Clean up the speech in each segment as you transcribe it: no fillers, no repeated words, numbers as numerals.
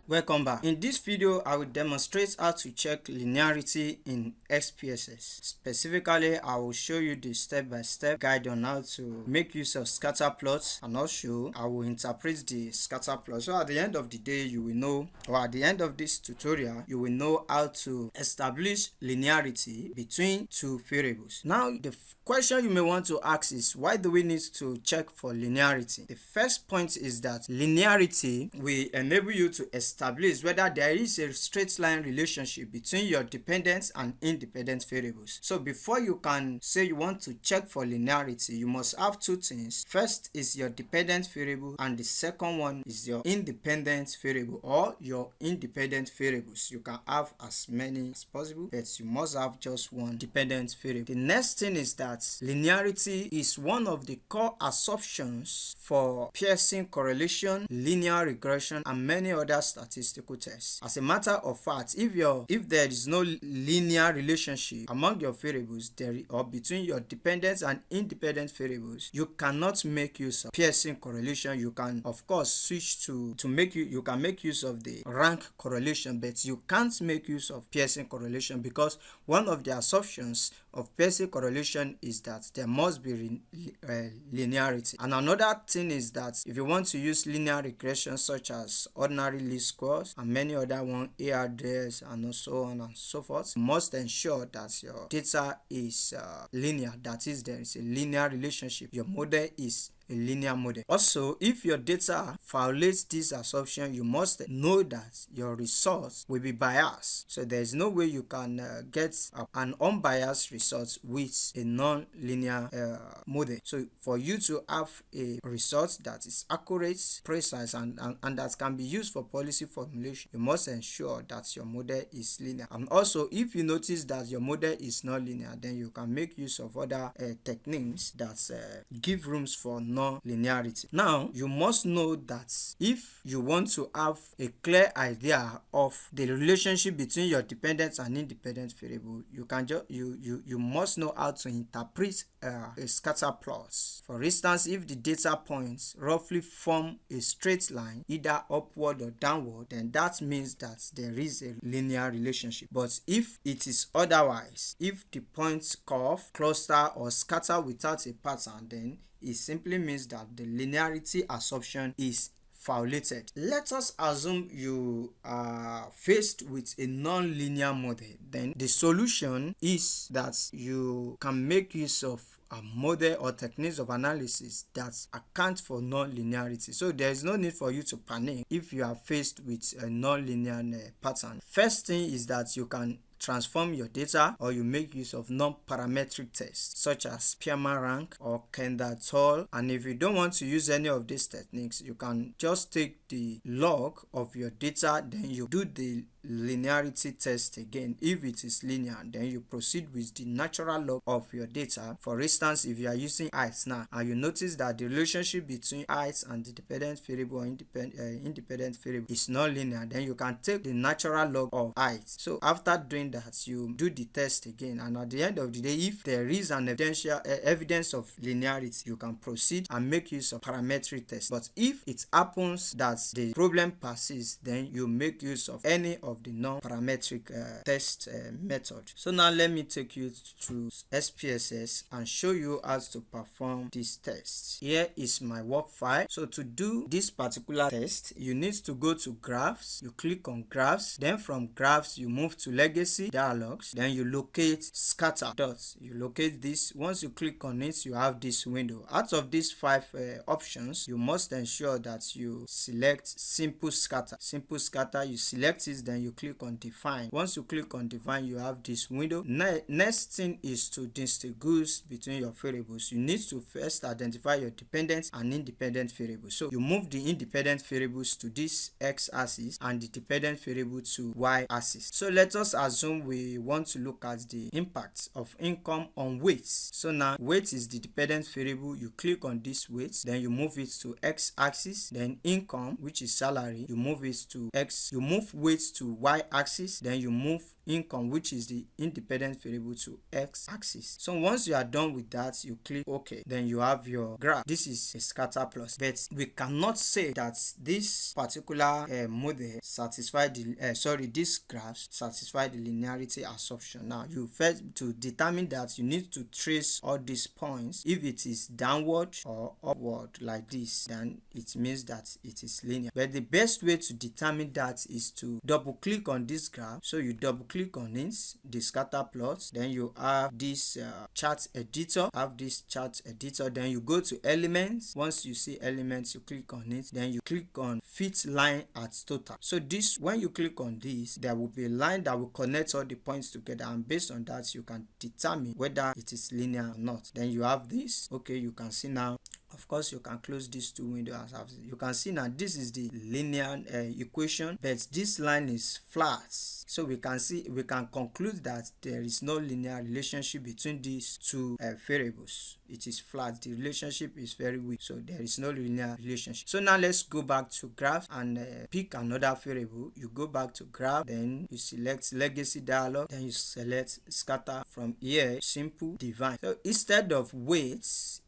Welcome back. In this video, I will demonstrate how to check linearity in SPSS. Specifically, I will show you the step-by-step guide on how to make use of Scatterplots, and also I will interpret the Scatterplot. So at the end of the day, you will know, or at the end of this tutorial, you will know how to establish linearity between two variables. Now, the question you may want to ask is, why do we need to check for linearity? The first point is that linearity will enable you to establish whether there is a straight line relationship between your dependent and independent variables. So before you can say you want to check for linearity, you must have two things. First is your dependent variable, and the second one is your independent variable or your independent variables. You can have as many as possible, but you must have just one dependent variable. The next thing is that linearity is one of the core assumptions for Pearson correlation, linear regression, and many other statistical tests. As a matter of fact, if there is no linear relationship among your variables or between your dependent and independent variables, you cannot make use of Pearson correlation. You can of course switch to make you can make use of the rank correlation, but you can't make use of Pearson correlation because one of the assumptions of Pearson correlation is that there must be linearity. And another thing is that if you want to use linear regression such as ordinary least squares and many other ones, ARDS and so on and so forth, you must ensure that your data is linear. That is, there is a linear relationship. Your model is a linear model. Also, if your data violates this assumption, you must know that your results will be biased. So there is no way you can get an unbiased result with a non-linear model. So for you to have a result that is accurate, precise, and that can be used for policy formulation, you must ensure that your model is linear. And also, if you notice that your model is not linear, then you can make use of other techniques that give rooms for non-linearity. Now, you must know that if you want to have a clear idea of the relationship between your dependent and independent variable, you must know how to interpret a scatter plot. For instance, if the data points roughly form a straight line, either upward or downward, then that means that there is a linear relationship. But if it is otherwise, if the points curve, cluster, or scatter without a pattern, then it simply means that the linearity assumption is violated. Let us assume you are faced with a non-linear model. Then the solution is that you can make use of a model or techniques of analysis that account for non-linearity. So there is no need for you to panic if you are faced with a non-linear pattern. First thing is that you can transform your data, or you make use of non-parametric tests such as Spearman rank or Kendall. And if you don't want to use any of these techniques, you can just take the log of your data, then you do the linearity test again. If it is linear, then you proceed with the natural log of your data. For instance, if you are using height now and you notice that the relationship between height and the dependent variable or independent variable is not linear, then you can take the natural log of height. So after doing that, you do the test again, and at the end of the day, if there is an evidence of linearity, you can proceed and make use of parametric test. But if it happens that the problem persists, then you make use of any of the non-parametric test method. So now let me take you through SPSS and show you how to perform these tests. Here is my work file. So to do this particular test, you need to go to graphs. You click on graphs. Then from graphs, you move to legacy dialogues. Then you locate scatter dots. You locate this. Once you click on it, you have this window. Out of these five options, you must ensure that you select simple scatter. Simple scatter, you select it, then you click on define. Once you click on define, you have this window. Next thing is to distinguish between your variables. You need to first identify your dependent and independent variables. So you move the independent variables to this x-axis and the dependent variable to y-axis. So let us assume we want to look at the impact of income on weights. So now weight is the dependent variable. You click on this weight, then you move it to x-axis. Then income, which is salary, you move it to x. You move weight to y-axis, then you move income, which is the independent variable, to x-axis. So once you are done with that, you click OK. Then you have your graph. This is a scatter plot, but we cannot say that this particular model satisfy the this graph satisfy the linearity assumption. Now you first, to determine that, you need to trace all these points. If it is downward or upward like this, then it means that it is linear. But the best way to determine that is to double click on this graph. So you double click on it, the scatter plot, then you have this chart editor, then you go to elements. Once you see elements, you click on it, then you click on fit line at total. So this, when you click on this, there will be a line that will connect all the points together, and based on that you can determine whether it is linear or not. Then you have this. Okay, you can see now. Of course, you can close these two windows. You can see now this is the linear equation, but this line is flat. So we can conclude that there is no linear relationship between these two variables. It is flat. The relationship is very weak, so there is no linear relationship. So now let's go back to graph and pick another variable. You go back to graph, then you select legacy dialog, then you select scatter. From here, simple divide. So instead of weights,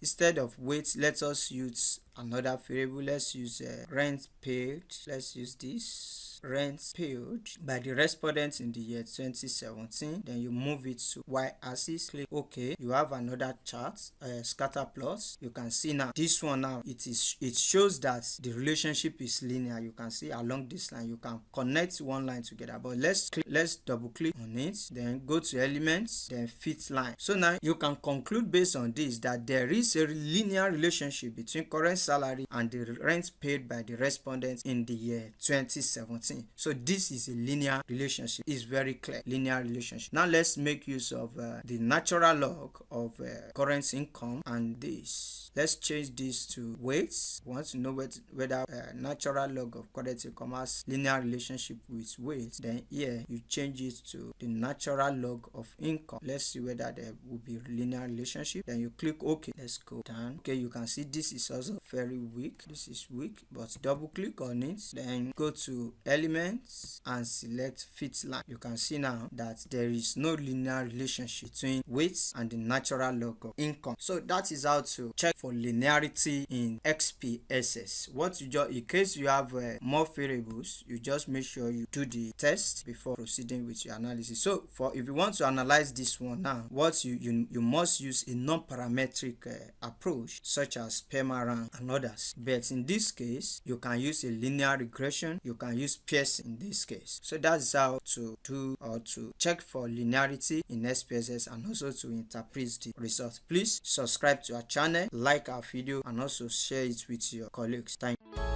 let us use another variable. Let's use rent paid. Let's use this rent paid by the respondents in the year 2017. Then you move it to y-axis, click OK. You have another chart, scatter plots. You can see now this one, now it shows that the relationship is linear. You can see along this line you can connect one line together, but let's double click on it, then go to elements, then fit line. So now you can conclude based on this that there is a linear relationship between current salary and the rent paid by the respondents in the year 2017. So this is a linear relationship. It's very clear, linear relationship. Now let's make use of the natural log of current income, and this. Let's change this to weights. We want to know whether natural log of current income has linear relationship with weight. Then here you change it to the natural log of income. Let's see whether there will be linear relationship. Then you click OK. Let's go down. Okay, you can see this is also very weak. This is weak, but double click on it, then go to elements and select fit line. You can see now that there is no linear relationship between weights and the natural log of income. So that is how to check for linearity in SPSS. What you just, in case you have more variables, you just make sure you do the test before proceeding with your analysis. So if you want to analyze this one now, what you must use a non-parametric approach, such as Pearson and others. But in this case, you can use a linear regression. You can use Pearson in this case. So that's how to do or to check for linearity in SPSS and also to interpret the results. Please subscribe to our channel, like our video, and also share it with your colleagues. Thank you.